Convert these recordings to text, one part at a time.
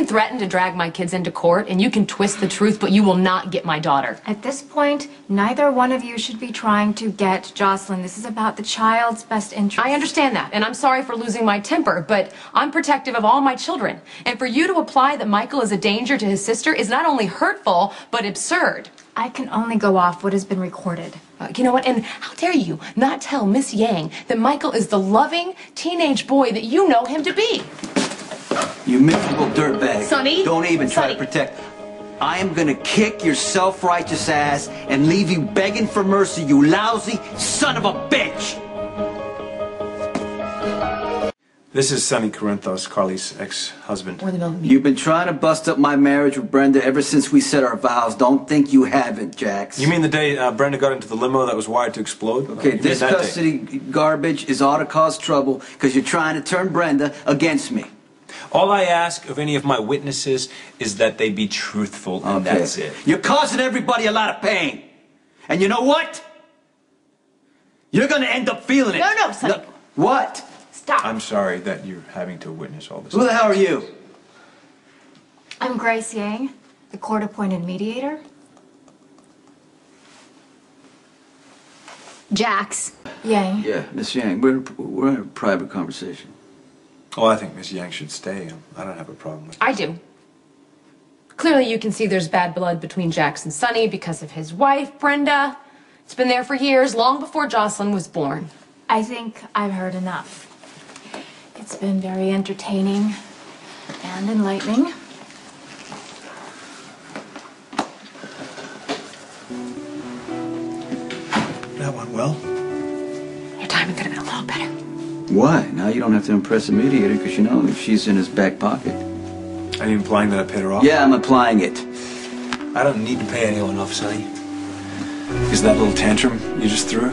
threaten to drag my kids into court, and you can twist the truth, but you will not get my daughter. At this point, neither one of you should be trying to get Jocelyn. This is about the child's best interest. I understand that, and I'm sorry for losing my temper, but I'm protective of all my children. And for you to apply that Michael is a danger to his sister is not only hurtful, but absurd. I can only go off what has been recorded. You know what, and how dare you not tell Miss Yang that Michael is the loving teenage boy that you know him to be? You miserable dirtbag. Sonny? Don't even try Sonny. to protect. I am gonna kick your self-righteous ass and leave you begging for mercy, you lousy son of a bitch! This is Sonny Corinthos, Carly's ex-husband. You've been trying to bust up my marriage with Brenda ever since we said our vows. Don't think you haven't, Jax. You mean the day Brenda got into the limo that was wired to explode? Okay, this custody garbage is all to cause trouble because you're trying to turn Brenda against me. All I ask of any of my witnesses is that they be truthful, and that's it. You're causing everybody a lot of pain. And you know what? You're gonna end up feeling it. No, Sonny. No, what? Stop. I'm sorry that you're having to witness all this. Who the hell are you? I'm Grace Yang, the court-appointed mediator. Jax. Yang. Yeah, Miss Yang, we're in a private conversation. Oh, I think Miss Yang should stay. I don't have a problem with it. I do. Clearly you can see there's bad blood between Jax and Sonny because of his wife, Brenda. It's been there for years, long before Jocelyn was born. I think I've heard enough. It's been very entertaining and enlightening. That went well. Your timing could have been a little better. Why? Now you don't have to impress the mediator because you know if she's in his back pocket. Are you implying that I paid her off? Yeah, I'm applying it. I don't need to pay anyone off, Sonny. Because that little tantrum you just threw,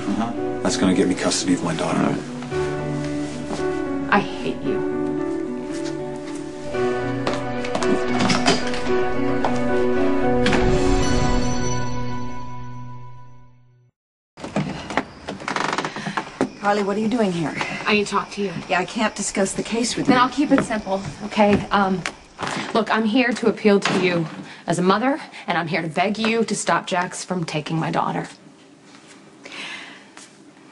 that's going to get me custody of my daughter. All right. I hate you. Carly, what are you doing here? I need to talk to you. Yeah, I can't discuss the case with Then you. I'll keep it simple, okay? Look, I'm here to appeal to you as a mother, and I'm here to beg you to stop Jax from taking my daughter.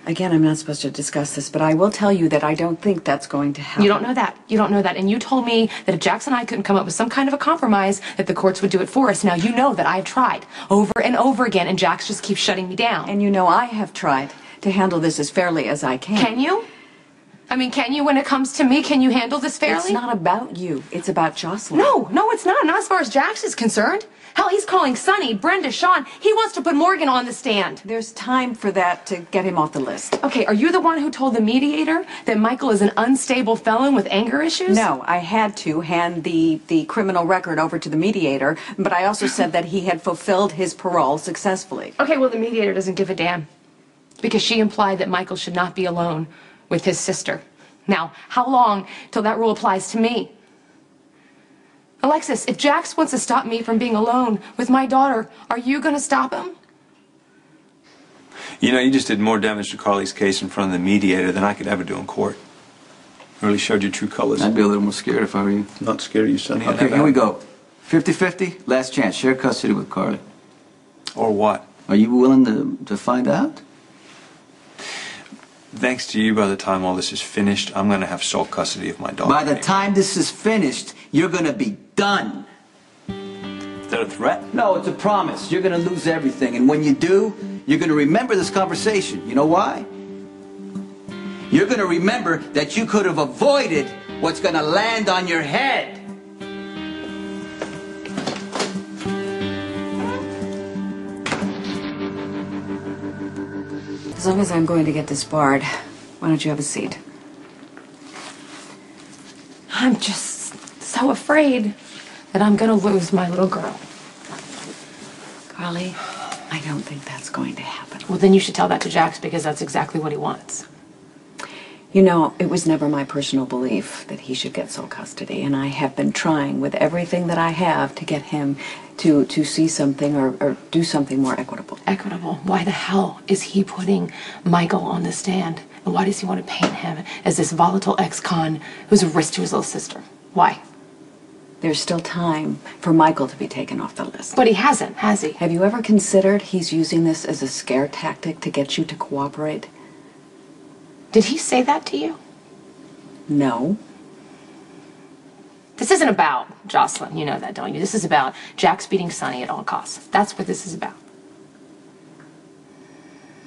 Again, I'm not supposed to discuss this, but I will tell you that I don't think that's going to happen. You don't know that. You don't know that. And you told me that if Jax and I couldn't come up with some kind of a compromise, that the courts would do it for us. Now, you know that I've tried over and over again, and Jax just keeps shutting me down. And you know I have tried to handle this as fairly as I can. Can you? I mean, can you when it comes to me? Can you handle this fairly? It's not about you. It's about Jocelyn. No, it's not. Not as far as Jax is concerned. Hell, he's calling Sonny, Brenda, Sean. He wants to put Morgan on the stand. There's time for that to get him off the list. Okay, are you the one who told the mediator that Michael is an unstable felon with anger issues? No, I had to hand the criminal record over to the mediator, but I also said that he had fulfilled his parole successfully. Okay, well, the mediator doesn't give a damn. Because she implied that Michael should not be alone with his sister. Now, how long till that rule applies to me? Alexis, if Jax wants to stop me from being alone with my daughter, are you going to stop him? You know, you just did more damage to Carly's case in front of the mediator than I could ever do in court. Really showed your true colors. I'd be a little more scared if I were you. I'm not scared of you, Sonny. Okay, here we go. 50-50, last chance. Share custody with Carly. Or what? Are you willing to find out? Thanks to you, by the time all this is finished, I'm going to have sole custody of my daughter. By the time this is finished, you're going to be done. Is that a threat? No, it's a promise. You're going to lose everything. And when you do, you're going to remember this conversation. You know why? You're going to remember that you could have avoided what's going to land on your head. As long as I'm going to get disbarred, why don't you have a seat? I'm just so afraid that I'm going to lose my little girl. Carly, I don't think that's going to happen. Well, then you should tell that to Jax because that's exactly what he wants. You know, it was never my personal belief that he should get sole custody, and I have been trying with everything that I have to get him to see something or do something more equitable. Equitable? Why the hell is he putting Michael on the stand? And why does he want to paint him as this volatile ex-con who's a risk to his little sister? Why? There's still time for Michael to be taken off the list. But he hasn't, has he? Have you ever considered he's using this as a scare tactic to get you to cooperate? Did he say that to you? No. This isn't about Jocelyn, you know that, don't you? This is about Jack's beating Sonny at all costs. That's what this is about.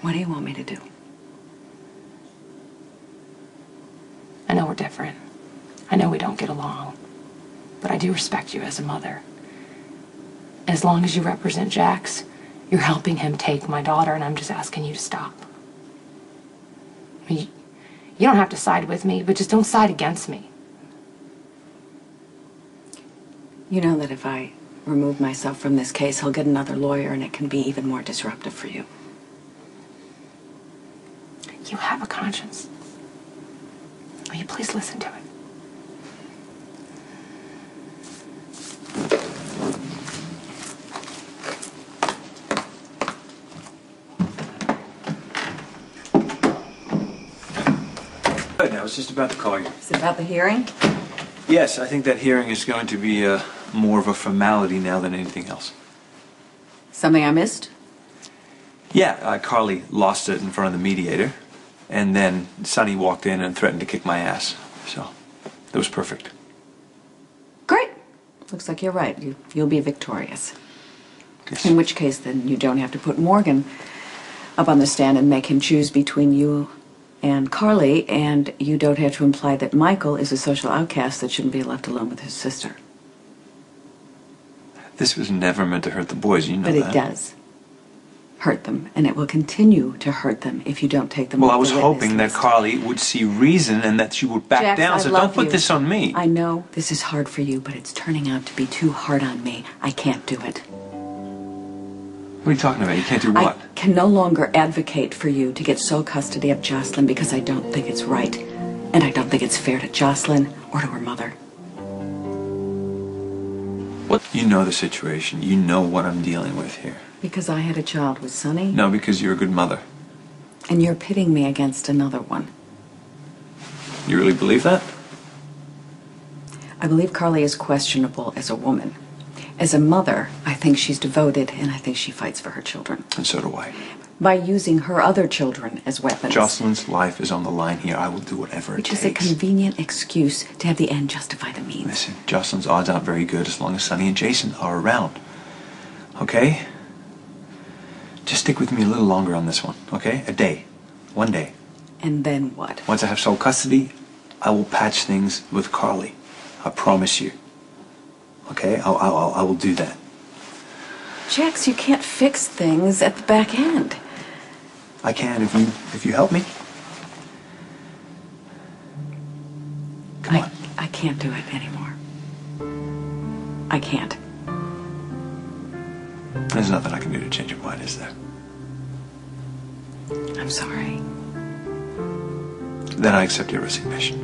What do you want me to do? I know we're different. I know we don't get along. But I do respect you as a mother. As long as you represent Jax, you're helping him take my daughter, and I'm just asking you to stop. I mean, you don't have to side with me, but just don't side against me. You know that if I remove myself from this case, he'll get another lawyer, and it can be even more disruptive for you. You have a conscience. Will you please listen to it? Good, I was just about to call you. Is it about the hearing? Yes, I think that hearing is going to be more of a formality now than anything else. Something I missed? Yeah, Carly lost it in front of the mediator, and then Sonny walked in and threatened to kick my ass. So, it was perfect. Great. Looks like you're right. You'll be victorious. Yes. In which case, then, you don't have to put Morgan up on the stand and make him choose between you and Carly, and you don't have to imply that Michael is a social outcast that shouldn't be left alone with his sister. This was never meant to hurt the boys, you know But that. it does hurt them, and it will continue to hurt them if you don't take them Well, off I was the witness hoping that list. Carly would see reason and that she would back Jax, down, I so love don't put you. this on me. I know this is hard for you, but it's turning out to be too hard on me. I can't do it. What are you talking about? You can't do what? I can no longer advocate for you to get sole custody of Jocelyn because I don't think it's right. And I don't think it's fair to Jocelyn or to her mother. What? You know the situation. You know what I'm dealing with here. Because I had a child with Sonny? No, because you're a good mother. And you're pitting me against another one. You really believe that? I believe Carly is questionable as a woman. As a mother, I think she's devoted, and I think she fights for her children. And so do I. By using her other children as weapons. Jocelyn's life is on the line here. I will do whatever it Which takes. is a convenient excuse to have the end justify the means. Listen, Jocelyn's odds aren't very good as long as Sonny and Jason are around. Okay? Just stick with me a little longer on this one, okay? A day. 1 day. And then what? Once I have sole custody, I will patch things with Carly. I promise you. Okay? I will do that. Jax, you can't fix things at the back end. I can if you help me. Come on. I can't do it anymore. I can't. There's nothing I can do to change your mind, is there? I'm sorry. Then I accept your resignation.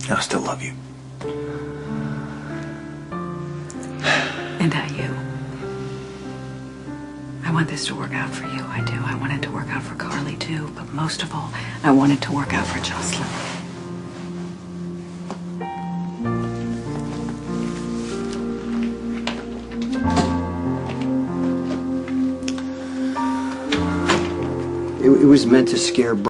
And I still love you. And you. I want this to work out for you. I do. I want it to work out for Carly, too. But most of all, I want it to work out for Jocelyn. It was meant to scare